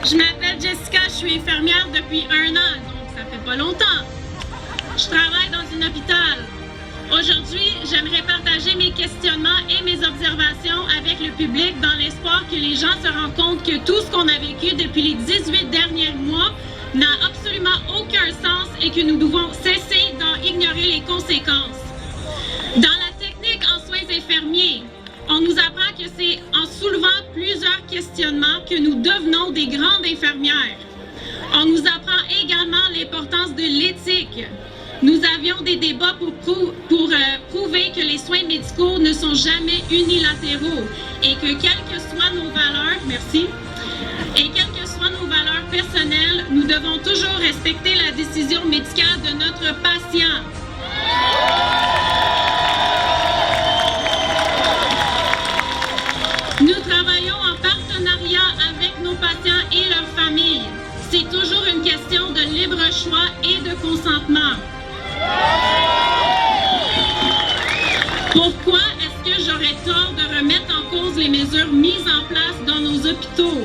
Je m'appelle Jessica, je suis infirmière depuis 1 an, donc ça fait pas longtemps. Je travaille dans un hôpital. Aujourd'hui, j'aimerais partager mes questionnements et mes observations avec le public dans l'espoir que les gens se rendent compte que tout ce qu'on a vécu depuis les 18 derniers mois n'a absolument aucun sens et que nous devons cesser d'en ignorer les conséquences. Dans la technique en soins infirmiers, on nous apprend que c'est en soulevant plusieurs questionnements que nous devenons des grandes infirmières. On nous apprend également l'importance de l'éthique. Nous avions des débats pour prouver que les soins médicaux ne sont jamais unilatéraux et que quelles que soient nos valeurs, personnelles, nous devons toujours respecter la décision médicale de notre patient. Nous travaillons en partenariat avec nos patients et leurs familles. C'est toujours une question de libre choix et de consentement. Pourquoi est-ce que j'aurais tort de remettre en cause les mesures mises en place dans nos hôpitaux?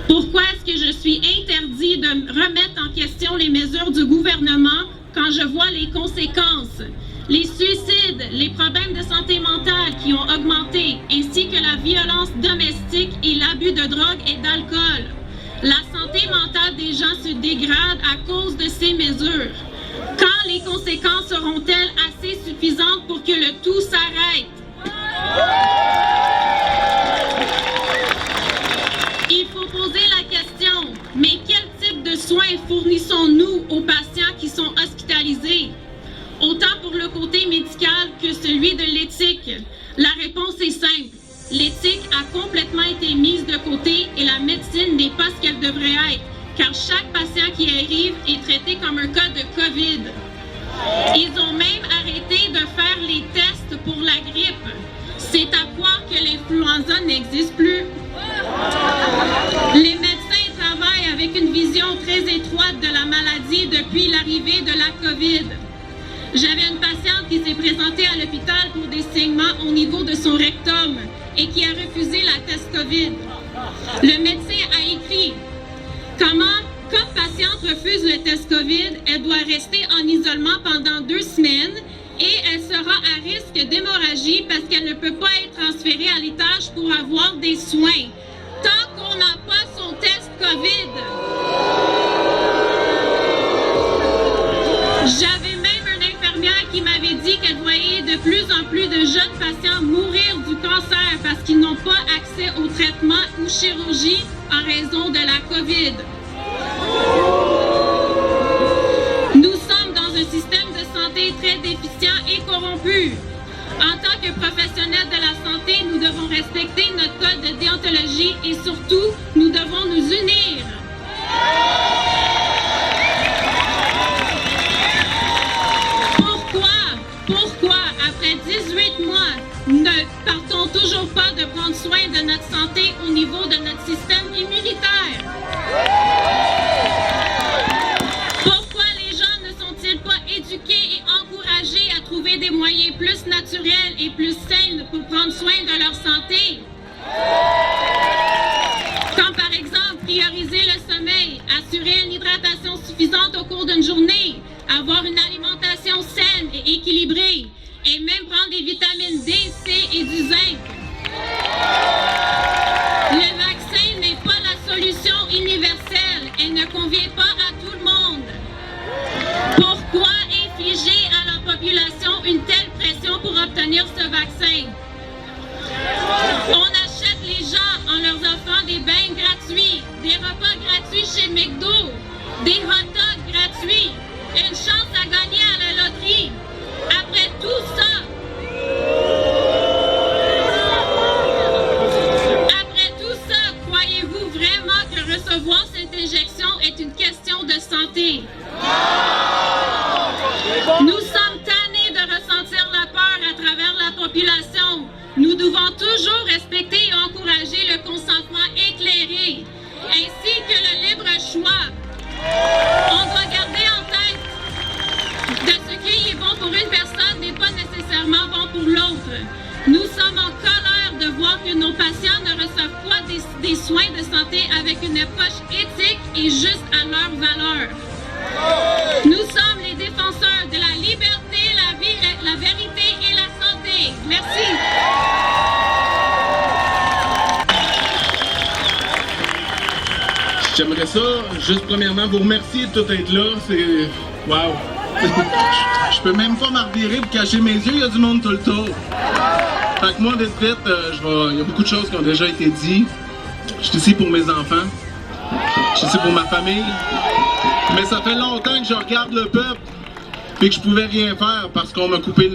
Pourquoi est-ce que je suis interdit de remettre en question les mesures du gouvernement quand je vois les conséquences? Les suicides, les problèmes de santé mentale qui ont augmenté, ainsi que la violence domestique et l'abus de drogue et d'alcool. La santé mentale des gens se dégrade à cause de ces mesures. Quand les conséquences seront-elles assez suffisantes pour que le tout s'arrête? Il faut poser la question, mais quel type de soins fournissons-nous aux patients qui sont hospitalisés? Autant pour le côté médical que celui de l'éthique. La réponse est simple. L'éthique a complètement été mise de côté et la médecine n'est pas ce qu'elle devrait être, car chaque patient qui arrive est traité comme un cas de COVID. Ils ont même arrêté de faire les tests pour la grippe. C'est à croire que l'influenza n'existe plus. Les médecins travaillent avec une vision très étroite de la maladie depuis l'arrivée de la COVID. J'avais une patiente qui s'est présentée à l'hôpital pour des saignements au niveau de son rectum et qui a refusé la test COVID. Le médecin a écrit « Comme patiente refuse le test COVID, elle doit rester en isolement pendant 2 semaines et elle sera à risque d'hémorragie parce qu'elle ne peut pas être transférée à l'étage pour avoir des soins. Tant qu'on n'a pas son test COVID. » J'avais même une infirmière qui m'avait dit qu'elle voyait de plus en plus de jeunes patients mourir du cancer parce qu'ils n'ont pas accès au traitement ou chirurgie en raison de la COVID. Nous sommes dans un système de santé très déficient et corrompu. En tant que professionnels de la santé, nous devons respecter notre code de déontologie et surtout, nous devons nous unir. Pourquoi, après 18 mois, ne partons toujours pas de prendre soin de notre santé au niveau de notre système immunitaire? Pourquoi les gens ne sont-ils pas éduqués et encouragés à trouver des moyens plus naturels et plus sains pour prendre soin de leur santé? Comme par exemple, prioriser le sommeil, assurer une hydratation suffisante au cours d'une journée, avoir une alimentation saine et équilibrée, et même prendre des vitamines D, C et du zinc. Le vaccin n'est pas la solution universelle et ne convient pas à tout le monde. Pourquoi infliger à la population une telle pression pour obtenir ce vaccin? On achète les gens en leur offrant des bains gratuits, des repas gratuits chez McDo, des hot dogs gratuits, une chance à gagner à la loterie. Après tout ça, croyez-vous vraiment que recevoir cette injection est une question de santé? Nous sommes tannés de ressentir la peur à travers la population. Nous devons toujours respecter et encourager le consentement éclairé, ainsi que le libre choix. On doit garder en tête de ce qui est bon pour une personne n'est pas nécessairement bon pour l'autre. Nous sommes en colère de voir que nos patients ne reçoivent pas des soins de santé avec une approche éthique et juste à leurs valeurs. Nous sommes les défenseurs de la liberté, la vérité et la santé. Merci. J'aimerais ça, juste premièrement, vous remercier de tout être là. C'est... Wow! Je peux même pas m'arriver pour cacher mes yeux, il y a du monde tout le tour. Fait que moi, vite, il y a beaucoup de choses qui ont déjà été dites. Je suis ici pour mes enfants. Je suis ici pour ma famille. Mais ça fait longtemps que je regarde le peuple et que je pouvais rien faire parce qu'on m'a coupé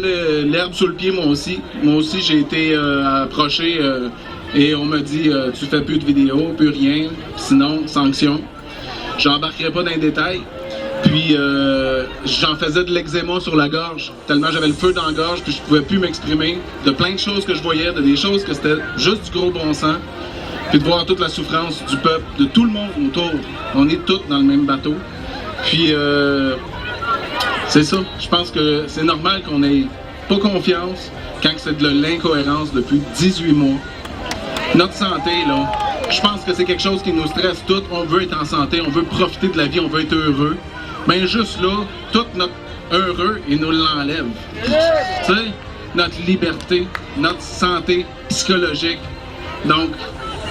l'herbe sous le pied, moi aussi. Moi aussi, j'ai été approché et on m'a dit tu fais plus de vidéos, plus rien, sinon, sanction. J'embarquerai pas dans les détails. Puis j'en faisais de l'eczéma sur la gorge, tellement j'avais le feu dans la gorge, puis je pouvais plus m'exprimer de plein de choses que je voyais, de des choses que c'était juste du gros bon sens, puis de voir toute la souffrance du peuple, de tout le monde autour. On est tous dans le même bateau. Puis c'est ça, je pense que c'est normal qu'on ait pas confiance quand c'est de l'incohérence depuis 18 mois. Notre santé, là, je pense que c'est quelque chose qui nous stresse tous. On veut être en santé, on veut profiter de la vie, on veut être heureux. Mais juste là, tout notre heureux, il nous l'enlève. Tu sais, notre liberté, notre santé psychologique. Donc,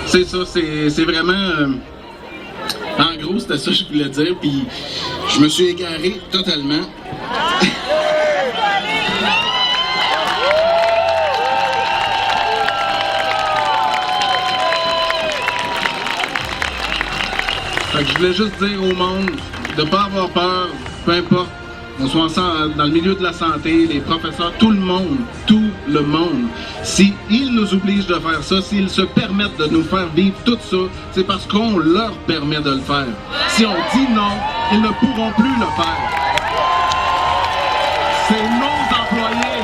c'est ça, c'est vraiment... en gros, c'était ça que je voulais dire, puis je me suis égaré totalement. Fait que je voulais juste dire au monde de ne pas avoir peur, peu importe, on soit ensemble dans le milieu de la santé, les professeurs, tout le monde, s'ils nous obligent de faire ça, s'ils se permettent de nous faire vivre tout ça, c'est parce qu'on leur permet de le faire. Si on dit non, ils ne pourront plus le faire. C'est nos employés.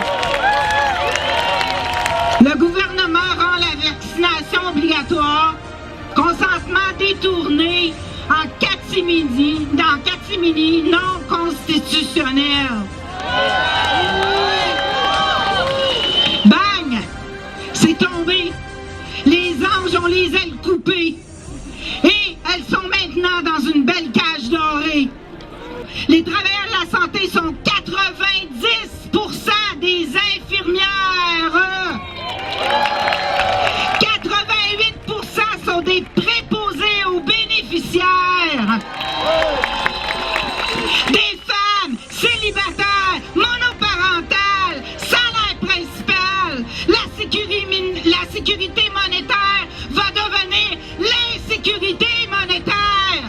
Le gouvernement rend la vaccination obligatoire, consentement détourné en catimini non constitutionnel. Bang! C'est tombé. Les anges ont les ailes coupées. Et elles sont maintenant dans une belle cage dorée. Les travailleurs de la santé sont 90% des infirmières. 88% sont des préposés aux bénéficiaires. Des femmes célibataires, monoparentales, salaire principal. La sécurité monétaire va devenir l'insécurité monétaire.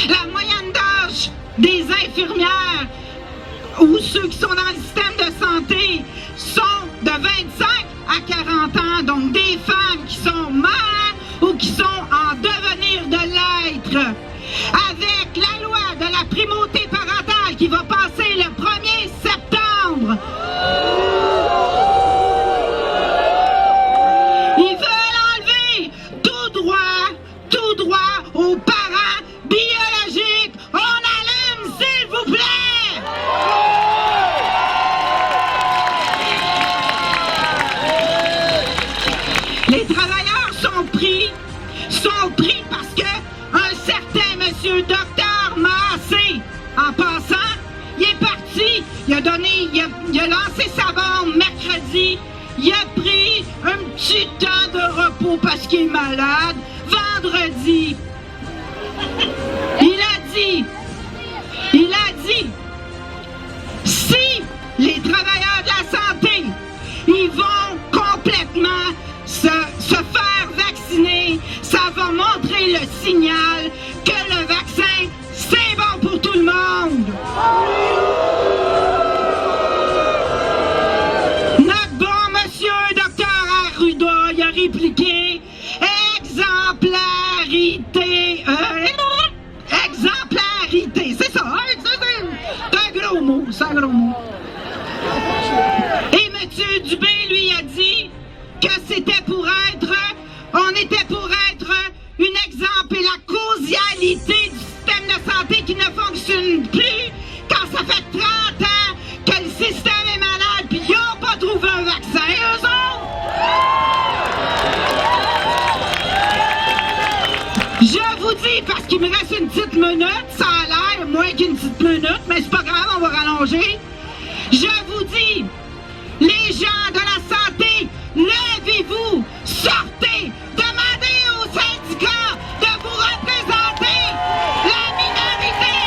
La moyenne d'âge des infirmières ou ceux qui sont dans le système de santé sont de 25 à 40 ans, donc des femmes qui sont mères ou qui sont en devenir de l'être. Avec la loi de la primauté parentale qui va passer le 1er septembre. Ils veulent enlever tout droit aux parents biologiques. On allume, s'il vous plaît! Les travailleurs sont pris parce que un certain monsieur Docteur Massé, en passant, il est parti, il a lancé sa bombe mercredi, il a pris un petit temps de repos parce qu'il est malade. Vendredi, il a dit, si les travailleurs de la santé, ils vont complètement se faire vacciner, ça va montrer le signal que le vaccin, c'est bon pour tout le monde. Notre bon monsieur Docteur Arruda, il a répliqué exemplarité. Exemplarité, c'est ça, hein? C'est un gros mot, c'est un gros mot. Et M. Dubé, lui, a dit que c'était on était pour être un exemple et la causalité du système de santé qui ne fonctionne plus quand ça fait 30 ans que le système est malade puis ils n'ont pas trouvé un vaccin, eux autres! Je vous dis, parce qu'il me reste une petite minute, ça a l'air moins qu'une petite minute, mais c'est pas grave, on va rallonger. Je vous dis, les gens de la santé, levez-vous, sortez, demandez aux syndicats de vous représenter la minorité.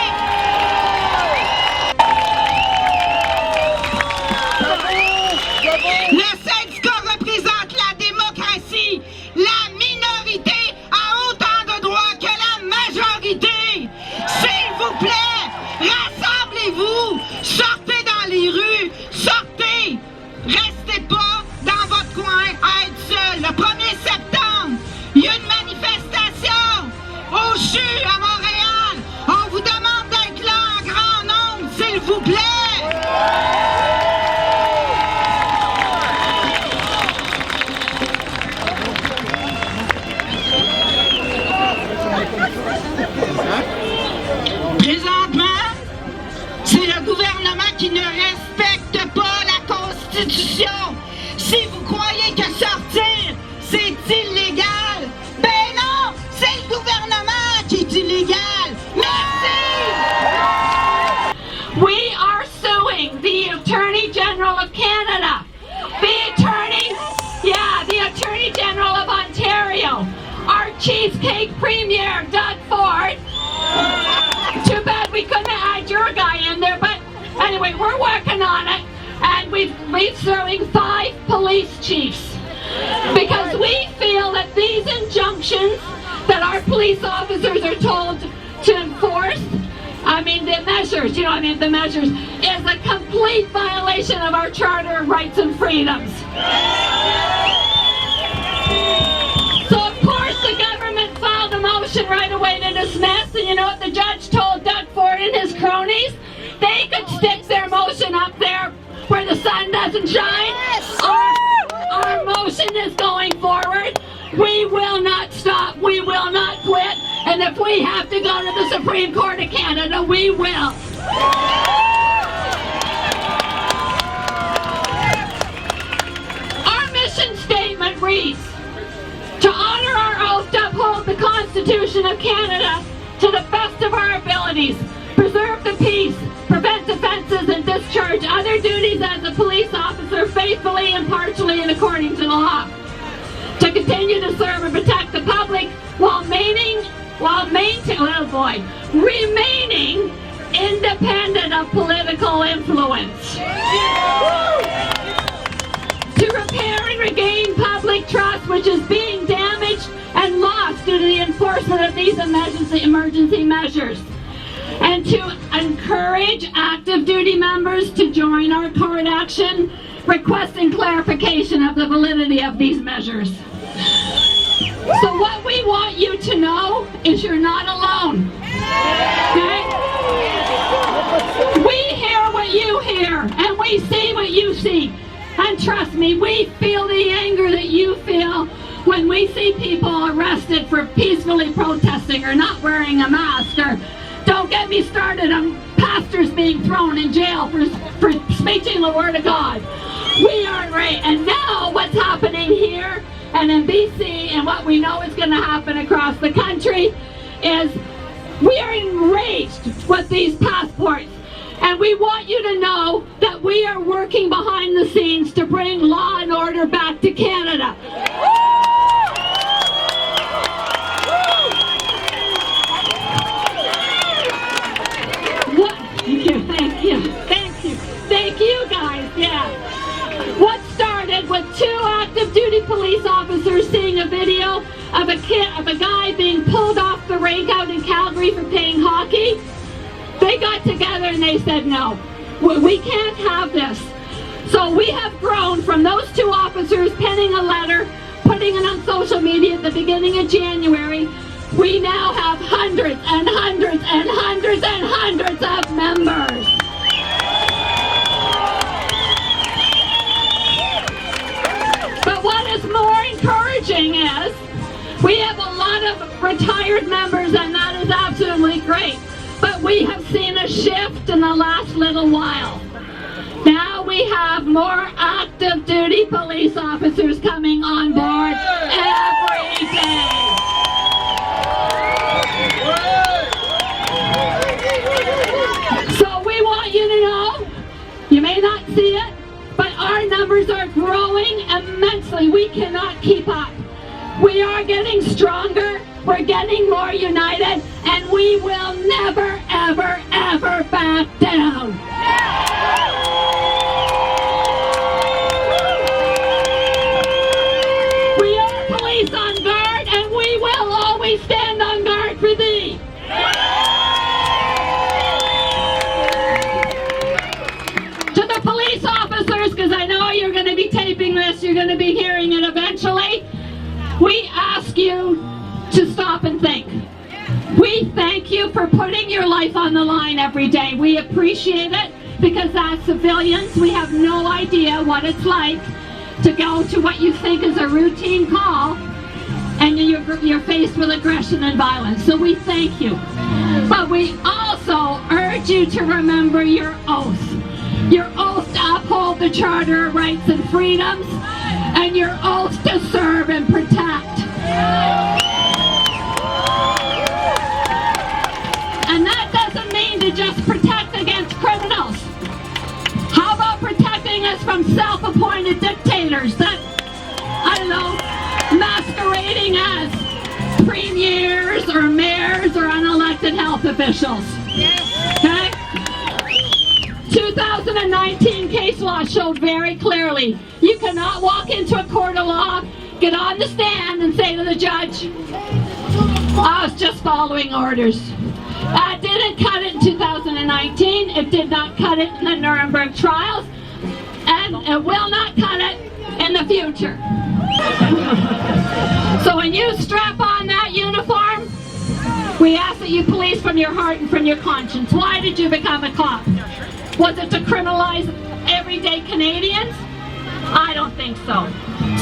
Le syndicat représente la démocratie. La minorité a autant de droits que la majorité. S'il vous plaît, rassemblez-vous, sortez dans les rues, sortez. Restez pas dans votre coin à être seul. Le 1er septembre, il y a une manifestation au CHU à Montréal. On vous demande d'être là en grand nombre, s'il vous plaît. Présentement, c'est le gouvernement qui ne respecte pas la Constitution. Si vous croyez que sortir, c'est illégal, ben non, c'est le gouvernement qui est illégal. Merci! We are suing the Attorney General of Canada, the Attorney General of Ontario, our Cheesecake Premier, Doug Ford. Too bad we couldn't have had your guy in there, but anyway, we're working on it, and we're suing 5 police chiefs because we feel that these injunctions that our police officers are told to enforce, the measures, is a complete violation of our Charter of Rights and Freedoms. So of course the government filed a motion right away to dismiss, and you know what the judge told Doug Ford and his cronies? They could stick their motion up there where the sun doesn't shine. Our motion is going forward. We will not stop. We will not quit. And if we have to go to the Supreme Court of Canada, we will. Our mission statement reads, to honor our oath to uphold the Constitution of Canada to the best of our abilities, preserve the peace, prevent offences, and discharge other duties as a police officer faithfully, impartially, and according to the law. To continue to serve and protect the public while remaining independent of political influence. To repair and regain public trust which is being damaged and lost due to the enforcement of these emergency measures. And to encourage active duty members to join our court action requesting clarification of the validity of these measures. So what we want you to know is you're not alone. Okay? We hear what you hear, and we see what you see. And trust me, we feel the anger that you feel when we see people arrested for peacefully protesting or not wearing a mask, or don't get me started on pastors being thrown in jail for speaking the word of God. We are right. And now what's happening here and in BC and what we know is going to happen across the country is we are enraged with these passports. And we want you to know that we are working behind the scenes to bring law and order back to Canada. Thank you guys, yeah. What started with 2 active duty police officers seeing a video of a guy being pulled off the rink out in Calgary for playing hockey, they got together and they said, no, we can't have this. So we have grown from those 2 officers penning a letter, putting it on social media at the beginning of January. We now have hundreds and hundreds and hundreds and hundreds of members. But what is more encouraging is we have a lot of retired members, and that is absolutely great. But we have seen a shift in the last little while. Now we have more active duty police officers coming on board every day. immensely. We cannot keep up. We are getting stronger, we're getting more united, and we will never, ever, ever back down. We are police on guard, and we will always stand on guard for thee. To the police officers, because I know you're going to be taping this, you're going to be hearing it eventually, we ask you to stop and think. We thank you for putting your life on the line every day. We appreciate it because as civilians, we have no idea what it's like to go to what you think is a routine call and you're faced with aggression and violence. So we thank you. But we also urge you to remember your oath. Your oath to uphold the Charter of Rights and Freedoms, and your oath to serve and protect. And that doesn't mean to just protect against criminals. How about protecting us from self-appointed dictators that, I don't know, masquerading as premiers or mayors or unelected health officials? Okay? 2019 case law showed very clearly you cannot walk into a court of law, get on the stand and say to the judge, I was just following orders. That didn't cut it in 2019, it did not cut it in the Nuremberg trials, and it will not cut it in the future. So when you strap on that uniform, we ask that you police from your heart and from your conscience. Why did you become a cop? Was it to criminalize everyday Canadians? I don't think so.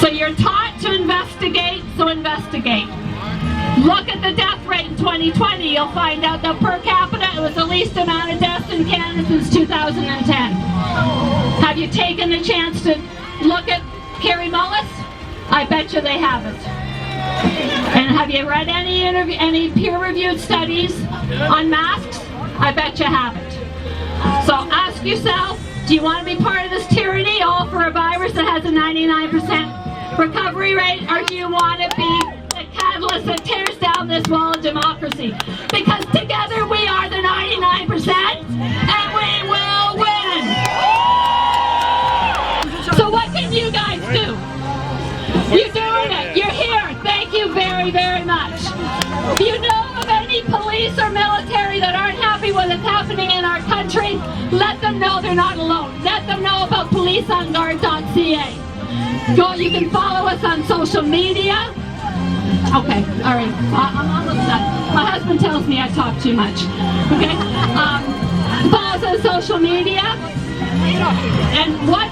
So you're taught to investigate, so investigate. Look at the death rate in 2020. You'll find out that per capita it was the least amount of deaths in Canada since 2010. Have you taken the chance to look at Carrie Mullis? I bet you they haven't. And have you read any peer-reviewed studies on masks? I bet you haven't. So ask yourself, do you want to be part of this tyranny, all for a virus that has a 99% recovery rate, or do you want to be the catalyst that tears down this wall of democracy? Because together we are the 99% and we will win! So what can you guys do? You're doing it. You're here. Thank you very, very much. If you know of any police or military that aren't happy with what's happening in our country, let them know they're not alone. Let them know about policeonguard.ca. Go, you can follow us on social media. Okay, all right. I'm almost done. My husband tells me I talk too much. Okay? Follow us on social media. And what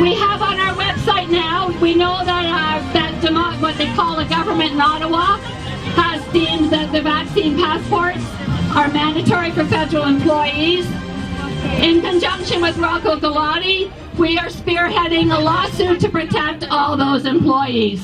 we have on our website now, we know that what they call a government in Ottawa has deemed that the vaccine passports are mandatory for federal employees. In conjunction with Rocco Galati, we are spearheading a lawsuit to protect all those employees.